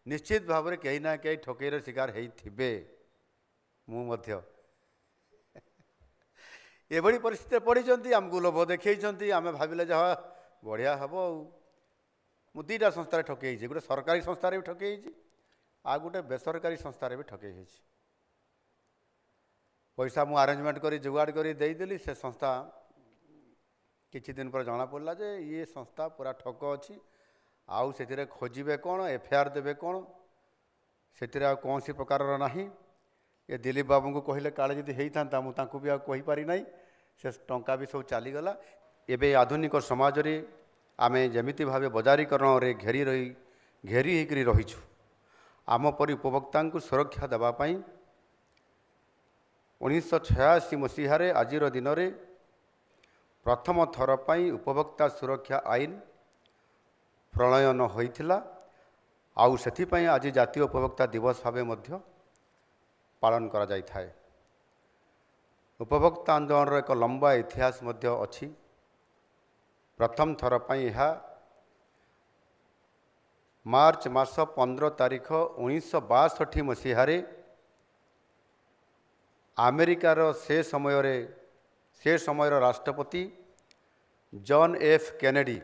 निश्चित भाव में कहीं ना कहीं ठकेईर शिकार होइथिबे। मु मध्य एभली परिस्थिति पड़ती आमको लोभ देखई आम भाविले जहाँ बढ़िया हम मु दुईटा संस्थार ठकई गोटे सरकारी संस्थार भी ठकई आ गोटे बेसरकारी संस्थार भी ठकई पैसा मु आरेंजमेंट करी जुगाड़ करी देदेली से संस्था किछि दिन पर जना पड़ा जे ये संस्था पूरा ठक अच्छी आउ से खोजे कौन एफआईआर देवे कौन से कौन सी प्रकार ना ये दिलीप बाबू को कहले काले जदि होता मुझे भी आईपारि ना से टंका भी सब चलीगला। एवं आधुनिक समाज रे आमे जमिति भाव बजारीकरण रे घेरी होकर रहीचु आम परी उपभोक्ता को सुरक्षा देवाई 1986 मसीह आज दिन में प्रथम थर पर उपभोक्ता सुरक्षा आईन प्रणयन होइथिला आउ सेथिपई आज जातीय उपभोक्ता दिवस भाव पालन करा जाय थाए। उपभोक्ता आंदोलन एक लंबा इतिहास अच्छी। प्रथम थर पर यह मार्च मास 15 तारिख 1962 मसीह अमेरिकार से समय राष्ट्रपति जॉन एफ कैनेडी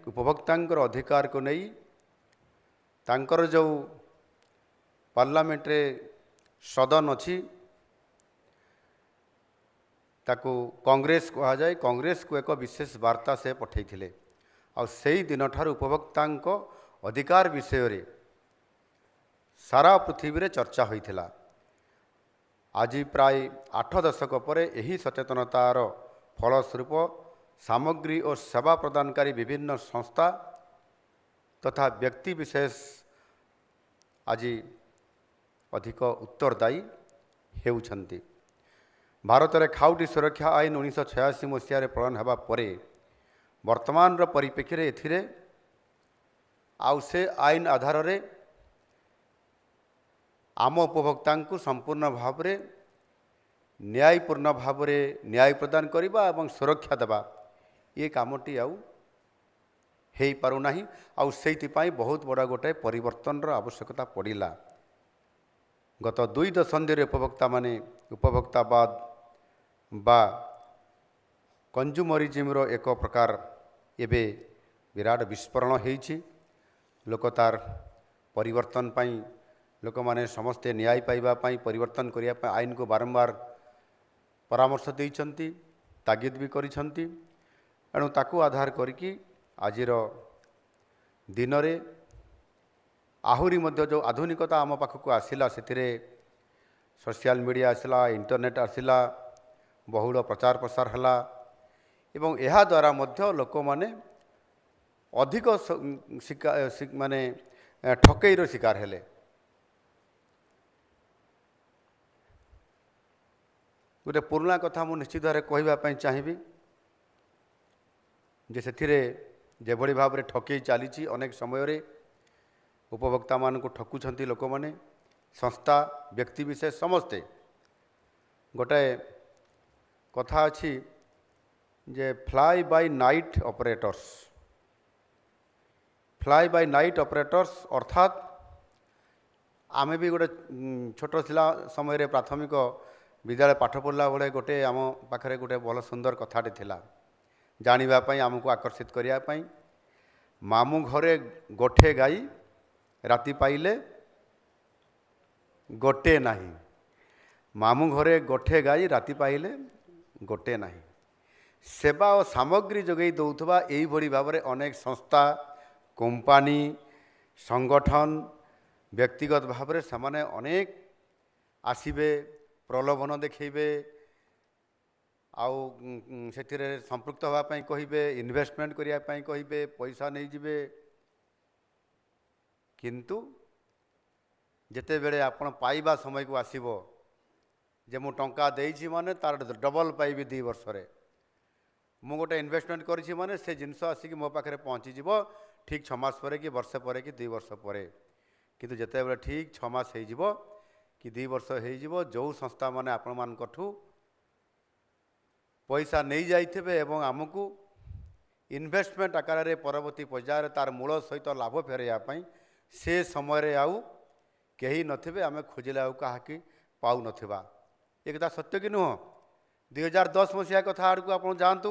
उपभोक्ता अधिकार को नहीं तांकर जो पार्लियामेंट रे सदन अच्छी ताकू कांग्रेस कहा जाए कांग्रेस को एक विशेष वार्ता से पठेइथिले आ सेही दिन ठार उपभोक्ता अधिकार विषय रे सारा पृथ्वी रे चर्चा होइथिला। आज प्राय 8 दशक पर यही सचेतनतार फलस्वरूप सामग्री और सेवा प्रदानकारी विभिन्न संस्था तथा व्यक्ति विशेष आज अधिक उत्तरदायी हेउछन्ति। भारत में खाउटी सुरक्षा आईन 1986 मसीह प्रणयन होगा पर वर्तमान परिप्रेक्षी एथिरे आउ से आईन आधार रे आम उपभोक्ता को संपूर्ण भाव में न्यायपूर्ण भाव में न्याय प्रदान करबा एवं सुरक्षा देवा ये कामटी आउ हेई पारुना आउ सेइथिपाई बहुत बड़ा गोटे परिवर्तन आवश्यकता पड़िला। गत 2 दशंधि उपभोक्ता माने उपभोक्तावाद बा कंज्यूमरिज्म रो एक प्रकार एबे विराट विस्फोरण होइछि। लोक तार परिवर्तन पाई लोक माने समस्ते न्याय पाइबा पाई परिवर्तन करिया पाई आईन को बारंबार परामर्श देइछन्ति तागिद भी करिछन्ति। एणु ताकू आधार करिकी आजिर दिन रे आहुरी मध्य जो आधुनिकता आम पाखक आसला से सोशल मीडिया आसला इंटरनेट आसला बहुल प्रचार प्रसार है एवं यह द्वारा मध्य लोक माने अधिक माने ठकईर शिकार हेले। गोटे पुराना कथा मु निश्चित भाव कहवाई चाहिए जे से भली भाव में ठकई चली अनेक समय रे उपभोक्ता मान को ठकुंट लोक मैंने संस्था व्यक्ति विशेष समस्ते। गोटे कथा अच्छी जे फ्लाई बाय नाइट ऑपरेटर्स अर्थात आमे भी गोटे छोट थिला समय प्राथमिक विद्यालय पाठ पढ़ला बेले गोटे आम पाखरे गोटे भल सुंदर कथाटे थिला जानापी आमको आकर्षित करने मामू घरे गोठे गाई राति पाइले गोटे नहीं मामू घरे गोठे गाई राति पाइले गोटे नहीं सेवा और सामग्री जोगई दौथुबा एई भली भाव में अनेक संस्था कंपनी संगठन व्यक्तिगत भाव में समाने अनेक आसीबे प्रलोभन देखैबे आउ से संपृक्त होगापाई कहिबे इन्वेस्टमेंट करियापाई कहिबे पैसा नहीं जिबे किंतु जेते बेले आपण पाइबा समय को आसीबो जे मु टंका देइछि माने तार डबल पाइबी 2 वर्ष रे मु गोटे इन्वेस्टमेंट करिछि माने से जिनस आसिक मो पाखरे पहुँची जीवो ठीक 6 मास पर कि वर्ष पर कि 2 वर्ष पर किंतु जेते बेले ठीक 6 मास हो जीवो कि 2 वर्ष हो जीवो जो संस्था माने आपण मानकठू पैसा नहीं जाइथिबे एवं आमको इनभेस्टमेंट आकार में परवर्ती पर्यायर तार मूल सहित लाभ फेरैया से समय आउ कहीं नथिबे आमे खोजिले आउ कहा पाऊ नथिबा एक सत्य कि नुह 2010 मसीहा कथा आड़ को आप जातु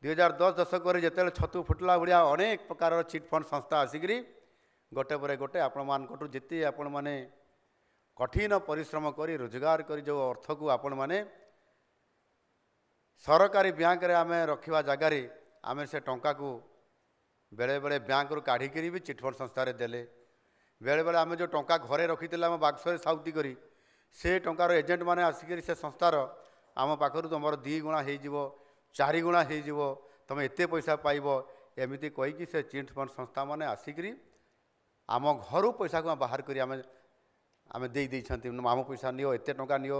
2010 दशक जिते छतु फुटला भाया अनेक प्रकार चिट फंड संस्था आसिकी गोटे पर गोटे आपण मानू जिते आपण मैंने कठिन परिश्रम करी रोजगार करी जो अर्थ को आपण मैंने सरकारी बैंक रे आमे रखिबा जगार आमे से टंका को बेले बेले बैंक रू काढ़ी भी चिटफंड संस्था रे देले बेले बेले आमे जो टंका घरे रखी आम बाक्स साउती करी से टंकार एजेंट माने आसिक से संस्थार आम पाखर तुम 2 गुणा हो 4 गुणा हो तुम एत पैसा पाइब एमती कहीकि से चिटफंड संस्था मैंने आसिक आम घर पैसा को बाहर करी आमे आमे दे आम पैसा नियो एते टंका नियो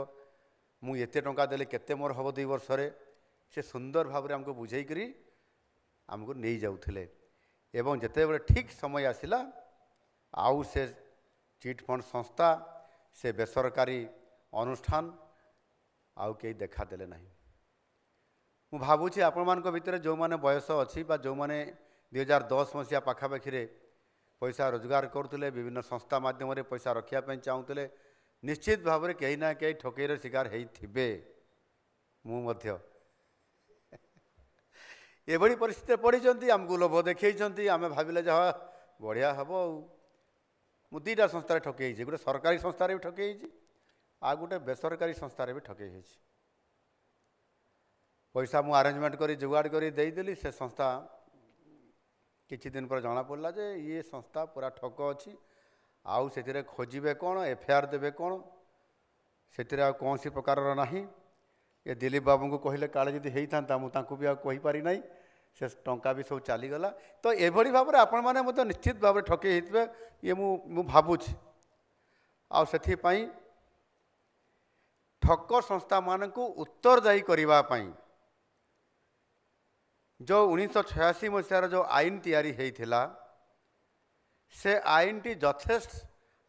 मु एते टंका देले केते मोर हम 2 वर्ष से सुंदर भाव में आमको बुझे करी आमको नहीं जाऊले एवं जिते बड़े ठीक समय आसला आउ से चिटफंड संस्था से बेसरकारी अनुष्ठान आउ कहीं देखा देले नहीं मु भावुची आपण मान भितर जो माने बयस अच्छी जो माने 2010 मसीहा पाखापाखि पैसा रोजगार करुले विभिन्न संस्था माध्यम पैसा रखापी चाहूले निश्चित भाव में कहीं ना कहीं ठकेईर शिकार होते मु एभली परिस्थिति पढ़ी आमको लोभ देखई आम भाविले जहाँ बढ़िया हम मु 2टा संस्था ठकई गोटे सरकारी संस्था भी ठकई आ गोटे बेसरकारी संस्था भी ठकई पैसा मु आरेंजमेंट करी जुगाड़ करी देदेली से संस्था किछि दिन पर जना पड़ा जे ये संस्था पूरा ठक अच्छी आउ से खोजे कौन एफआईआर देवे कौन से कौन सी प्रकार ना ये दिलीप बाबू को कहले काले जदि होता मुझे भी आईपारी ना से टंका भी सब चलीगला तो ये भाव में आपण मैंने मतलब निश्चित भाव में ठकई होते ये मु भावुछि आउ ठक संस्था मान को उत्तरदायी करने जो 1986 मसीहार जो आईन तैयारी होता से आईन टी यथेष्ट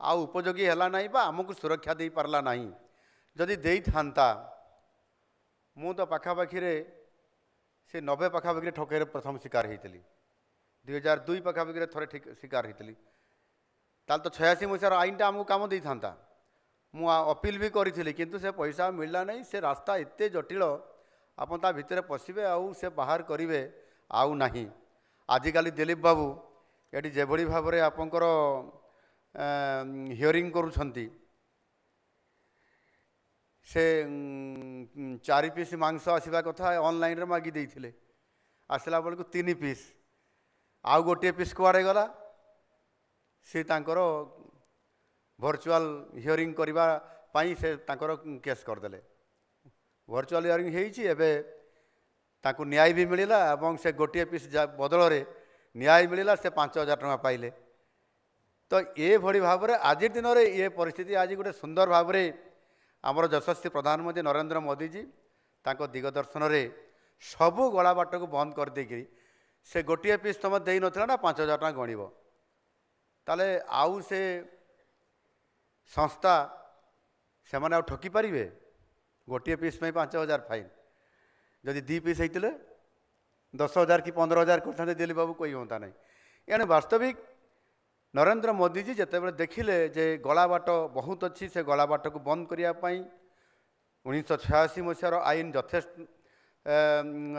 आ उपयोगी है ना आमको सुरक्षा दे पारला ना जदि दे था मु तो पाखापाखि से 90 पाखापाखि ठकईर प्रथम शिकार होती 2002 पाखापाखि थे ठीक शिकार होती तो 86 मसीहार आईनटा आमको कम दे था मु अपील भी करी किंतु से पैसा मिलला नहीं से रास्ता एत जटिल आपन ता भितर पशिबे आउ से बाहर करिवे आउ नाही आजिकाली दिलीप बाबू ये जेभली भाव में आपंकर हियरिंग करुछंती से 4 पीस मांस आसवा कथा ऑनलाइन रे मागी देइथिले आसला बेल को 3 पीस आउ गोटे पीस कुआड़े गला से तांकर वर्चुअल हियरिंग करबा पाई से तांकर केस करदेले वर्चुअल हियरिंग होइछि एबे ताकू न्याय भी मिलला एवं से गोटे पीस बदल रे न्याय मिलला से 5000 टका पाइले तो ये भली भाव में आज दिन में ये परिस्थिति आज गोटे सुंदर भाव में आमर यशस्वी प्रधानमंत्री नरेंद्र मोदी जी तांको दिगदर्शन रे सबू गला बाट को बंद कर देकरी से गोटे पीस तुम दे नथिला ना 5000 टका गणिब ताले आउ से संस्था से माने आउ ठकी पारिबे गोटे पीस में 5000 फाइन जदि 2 पीस होते 10,000 कि 15,000 करते दिलीप बाबू कोई होता नहीं एणु वास्तविक नरेंद्र मोदी जी जिते बड़े देखिले जे गला बाट बहुत अच्छी से गला बाट को बंद करने 1986 मसीहार आईन यथेष्ट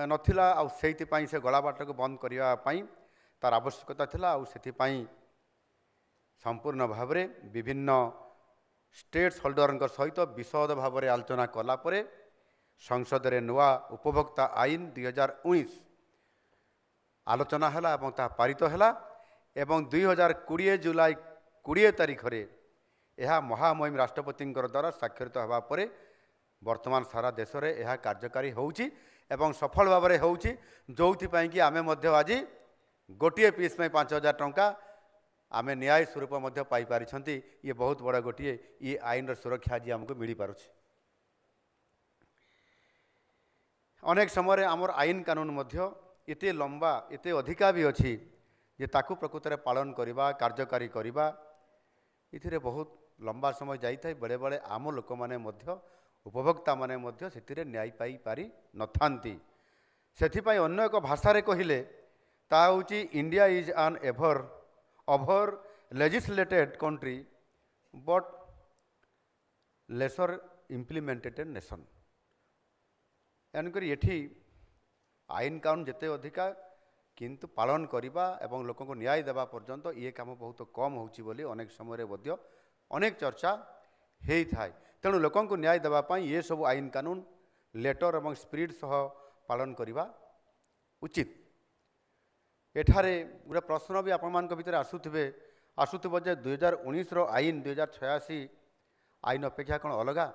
नथिला आ सेइथिपाई से गला बाट को बंद करने तार आवश्यकता थिला आ सेथिपाई संपूर्ण भाव में विभिन्न स्टेट होल्डर सहित विशद भाव में आलोचना कलापर संसद रे नुआ उपभोक्ता आईन 2019 आलोचना है पारित है एवं 2020 जुलाई 20 तारीख रे यह महामहिम राष्ट्रपति द्वारा स्वाक्षरित होगा पर वर्तमान सारा देश में यह कार्यकारी होउची एवं सफल भाव में होउची जोथिपाई कि आमे मध्य आज गोटे पीस में 5000 टंका आमे न्याय स्वरूप मध्य पाई पारिछंती ये बहुत बड़ा गोटे ये आईन सुरक्षा आज आमको मिल पारुछि अनेक समय आमर आईन कानून मध्य एते लंबा एते अधिका भी अच्छी जे ताकू प्रकृत में पालन करवा कार्यकारी करवा इथिरे बहुत लंबा समय जाइए बेले बेले आम लोक माने मध्य उपभोक्ता माने मध्य सेतिरे न्याय पाई पारि नथांती ସେଥିପାଇଁ ଅନ୍ୟ ଏକ ଭାଷାରେ କହିଲେ ତାହା ହେଉଛି India is an over legislated country but lesser implemented nation. ଏଣୁକରି ଏଠି ଆଇନ କାନୁନ ଯେତେ ଅଧିକା କିନ୍ତୁ ପାଳନ କରିବା ଏବଂ ଲୋକଙ୍କୁ ନ୍ୟାୟ ଦେବା ପର୍ଯ୍ୟନ୍ତ ଇଏ କାମ ବହୁତ କମ୍ ହେଉଛି ବୋଲି ଅନେକ ସମୟରେ ମଧ୍ୟ ଅନେକ ଚର୍ଚ୍ଚା ହେଇଥାଏ। ତେଣୁ ଲୋକଙ୍କୁ ନ୍ୟାୟ ଦେବା ପାଇଁ ଏସବୁ ଆଇନ କାନୁନ ଲେଟର ଏବଂ ସ୍ପିରିଟ୍ ସହ ପାଳନ କରିବା ଉଚିତ। ଏଠାରେ ଗୋଟେ ପ୍ରଶ୍ନ ବି ଆପଣମାନଙ୍କ ଭିତରେ ଆସୁଥିବ ଯେ 2019ର ଆଇନ 2086 ଆଇନ ଅପେକ୍ଷା କ'ଣ ଅଲଗା?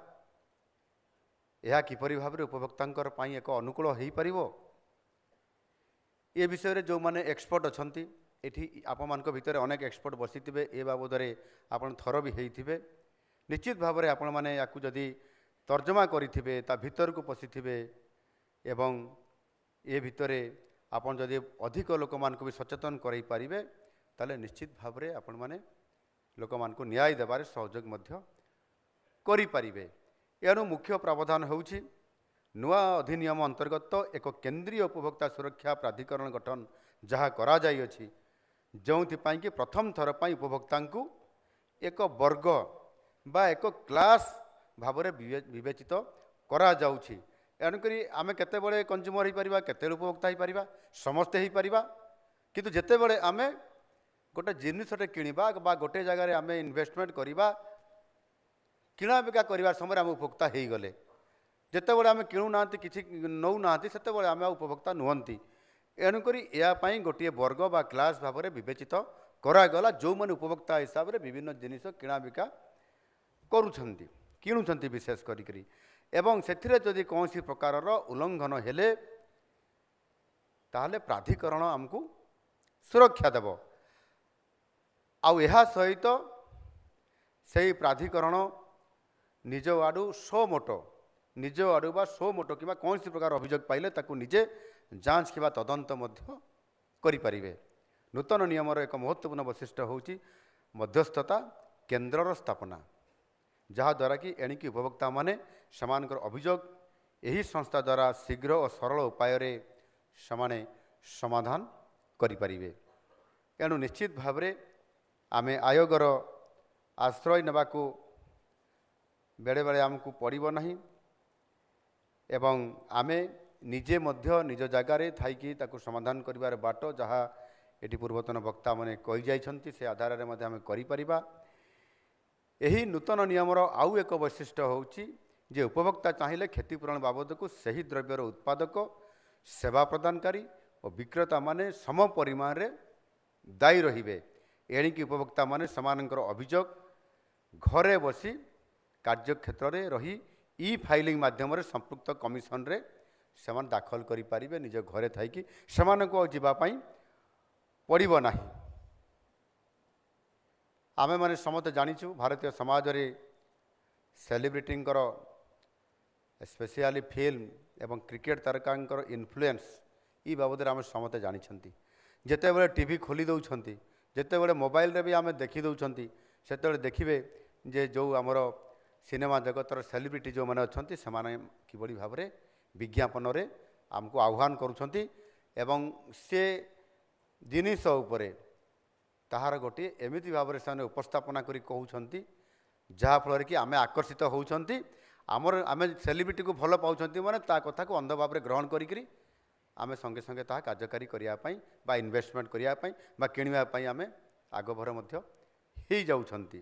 ଏହା କିପରି ଭାବରେ ଉପଭୋକ୍ତାଙ୍କର ପାଇଁ ଏକ ଅନୁକୂଳ ହୋଇପାରିବ? ଏ ବିଷୟରେ ଯେଉଁମାନେ ଏକ୍ସପର୍ଟ ଅଛନ୍ତି, ଏଠି ଆପଣମାନଙ୍କ ଭିତରେ ଅନେକ ଏକ୍ସପର୍ଟ ବସିଥିବେ, ଏ ବାବଦରେ ଆପଣ ଥର ବି ହେଇଥିବେ। ନିଶ୍ଚିତ ଭାବରେ ଆପଣମାନେ ୟାକୁ ଯଦି ତର୍ଜମା କରିଥିବେ, ତା ଭିତରକୁ ପଶିଥିବେ ଏବଂ ଏ ଭିତରେ ଆପଣ ଯଦି ଅଧିକ ଲୋକମାନଙ୍କୁ ବି ସଚେତନ କରାଇ ପାରିବେ, ତାହେଲେ ନିଶ୍ଚିତ ଭାବରେ ଆପଣମାନେ ଲୋକମାନଙ୍କୁ ନ୍ୟାୟ ଦେବାରେ ସହଯୋଗ ମଧ୍ୟ କରିପାରିବେ। ଏଣୁ ମୁଖ୍ୟ ପ୍ରାବଧାନ ହେଉଛି ନୂଆ ଅଧିନିୟମ ଅନ୍ତର୍ଗତ ଏକ କେନ୍ଦ୍ରୀୟ ଉପଭୋକ୍ତା ସୁରକ୍ଷା ପ୍ରାଧିକରଣ ଗଠନ ଯାହା କରାଯାଇଅଛି, ଯେଉଁଥିପାଇଁ କି ପ୍ରଥମ ଥର ପାଇଁ ଉପଭୋକ୍ତାଙ୍କୁ ଏକ ବର୍ଗ ବା ଏକ କ୍ଲାସ୍ ଭାବରେ ବିବେଚିତ କରାଯାଉଛି। ଏଣୁକରି ଆମେ କେତେବେଳେ କନଜ୍ୟୁମର ହୋଇପାରିବା, କେତେବେଳେ ଉପଭୋକ୍ତା ହୋଇପାରିବା? ସମସ୍ତେ ହୋଇପାରିବା। କିନ୍ତୁ ଯେତେବେଳେ ଆମେ ଗୋଟେ ଜିନିଷଟେ କିଣିବା ବା ଗୋଟେ ଜାଗାରେ ଆମେ ଇନଭେଷ୍ଟମେଣ୍ଟ କରିବା, କିଣାବିକା କରିବା ସମୟରେ ଆମେ ଉପଭୋକ୍ତା ହୋଇଗଲେ। ଯେତେବେଳେ ଆମେ କିଣୁନାହାନ୍ତି, କିଛି ନେଉନାହାନ୍ତି, ସେତେବେଳେ ଆମେ ଆଉ ଉପଭୋକ୍ତା ନୁହନ୍ତି। ଏଣୁକରି ଏହା ପାଇଁ ଗୋଟିଏ ବର୍ଗ ବା କ୍ଲାସ୍ ଭାବରେ ବିବେଚିତ କରାଗଲା, ଯେଉଁମାନେ ଉପଭୋକ୍ତା ହିସାବରେ ବିଭିନ୍ନ ଜିନିଷ କିଣାବିକା କରୁଛନ୍ତି, କିଣୁଛନ୍ତି ବିଶେଷ କରିକରି। ଏବଂ ସେଥିରେ ଯଦି କୌଣସି ପ୍ରକାରର ଉଲ୍ଲଙ୍ଘନ ହେଲେ ତାହେଲେ ପ୍ରାଧିକରଣ ଆମକୁ ସୁରକ୍ଷା ଦେବ। ଆଉ ଏହା ସହିତ ସେହି ପ୍ରାଧିକରଣ ନିଜ ଆଡ଼ୁ ବା ସୋ ମୋଟୋ କିମ୍ବା କୌଣସି ପ୍ରକାର ଅଭିଯୋଗ ପାଇଲେ ତାକୁ ନିଜେ ଯାଞ୍ଚ କିମ୍ବା ତଦନ୍ତ ମଧ୍ୟ କରିପାରିବେ। ନୂତନ ନିୟମର ଏକ ମହତ୍ତ୍ୱପୂର୍ଣ୍ଣ ବୈଶିଷ୍ଟ୍ୟ ହେଉଛି ମଧ୍ୟସ୍ଥତା କେନ୍ଦ୍ରର ସ୍ଥାପନା, ଯାହାଦ୍ୱାରା କି ଏଣିକି ଉପଭୋକ୍ତାମାନେ ସେମାନଙ୍କର ଅଭିଯୋଗ ଏହି ସଂସ୍ଥା ଦ୍ୱାରା ଶୀଘ୍ର ଓ ସରଳ ଉପାୟରେ ସେମାନେ ସମାଧାନ କରିପାରିବେ। ଏଣୁ ନିଶ୍ଚିତ ଭାବରେ ଆମେ ଆୟୋଗର ଆଶ୍ରୟ ନେବାକୁ ବେଳେବେଳେ ଆମକୁ ପଡ଼ିବ ନାହିଁ ଏବଂ ଆମେ ନିଜେ ମଧ୍ୟ ନିଜ ଜାଗାରେ ଥାଇକି ତାକୁ ସମାଧାନ କରିବାର ବାଟ ଯାହା ଏଠି ପୂର୍ବତନ ବକ୍ତାମାନେ କହିଯାଇଛନ୍ତି, ସେ ଆଧାରରେ ମଧ୍ୟ ଆମେ କରିପାରିବା। ଏହି ନୂତନ ନିୟମର ଆଉ ଏକ ବୈଶିଷ୍ଟ୍ୟ ହେଉଛି ଯେ ଉପଭୋକ୍ତା ଚାହିଁଲେ କ୍ଷତିପୂରଣ ବାବଦକୁ ସେହି ଦ୍ରବ୍ୟର ଉତ୍ପାଦକ, ସେବା ପ୍ରଦାନକାରୀ ଓ ବିକ୍ରେତାମାନେ ସମ ପରିମାଣରେ ଦାୟୀ ରହିବେ। ଏଣିକି ଉପଭୋକ୍ତାମାନେ ସେମାନଙ୍କର ଅଭିଯୋଗ ଘରେ ବସି କାର୍ଯ୍ୟକ୍ଷେତ୍ରରେ ରହି ଇ-ଫାଇଲିଂ ମାଧ୍ୟମରେ ସମ୍ପୃକ୍ତ କମିଶନରେ ସେମାନେ ଦାଖଲ କରିପାରିବେ। ନିଜ ଘରେ ଥାଇକି ସେମାନଙ୍କୁ ଆଉ ଯିବା ପାଇଁ ପଡ଼ିବ ନାହିଁ। ଆମେମାନେ ସମସ୍ତେ ଜାଣିଛୁ ଭାରତୀୟ ସମାଜରେ ସେଲିବ୍ରିଟିଙ୍କର, ସ୍ପେସିଆଲି ଫିଲ୍ମ ଏବଂ କ୍ରିକେଟ ତାରକାଙ୍କର ଇନଫ୍ଲୁଏନ୍ସ ଏ ବାବଦରେ ଆମେ ସମସ୍ତେ ଜାଣିଛନ୍ତି। ଯେତେବେଳେ ଟିଭି ଖୋଲି ଦେଉଛନ୍ତି, ଯେତେବେଳେ ମୋବାଇଲରେ ବି ଆମେ ଦେଖିଦେଉଛନ୍ତି, ସେତେବେଳେ ଦେଖିବେ ଯେ ଯେଉଁ ଆମର ସିନେମା ଜଗତର ସେଲିବ୍ରିଟି ଯେଉଁମାନେ ଅଛନ୍ତି, ସେମାନେ କିଭଳି ଭାବରେ ବିଜ୍ଞାପନରେ ଆମକୁ ଆହ୍ୱାନ କରୁଛନ୍ତି ଏବଂ ସେ ଜିନିଷ ଉପରେ ତାହାର ଗୋଟିଏ ଏମିତି ଭାବରେ ସେମାନେ ଉପସ୍ଥାପନା କରି କହୁଛନ୍ତି, ଯାହାଫଳରେ କି ଆମେ ଆକର୍ଷିତ ହେଉଛନ୍ତି। ଆମେ ସେଲିବ୍ରିଟିକୁ ଭଲ ପାଉଛନ୍ତି ମାନେ ତା କଥାକୁ ଅନ୍ଧ ଭାବରେ ଗ୍ରହଣ କରିକିରି ଆମେ ସଙ୍ଗେ ସଙ୍ଗେ ତାହା କାର୍ଯ୍ୟକାରୀ କରିବା ପାଇଁ ବା ଇନଭେଷ୍ଟମେଣ୍ଟ କରିବା ପାଇଁ ବା କିଣିବା ପାଇଁ ଆମେ ଆଗଭର ମଧ୍ୟ ହେଇଯାଉଛନ୍ତି।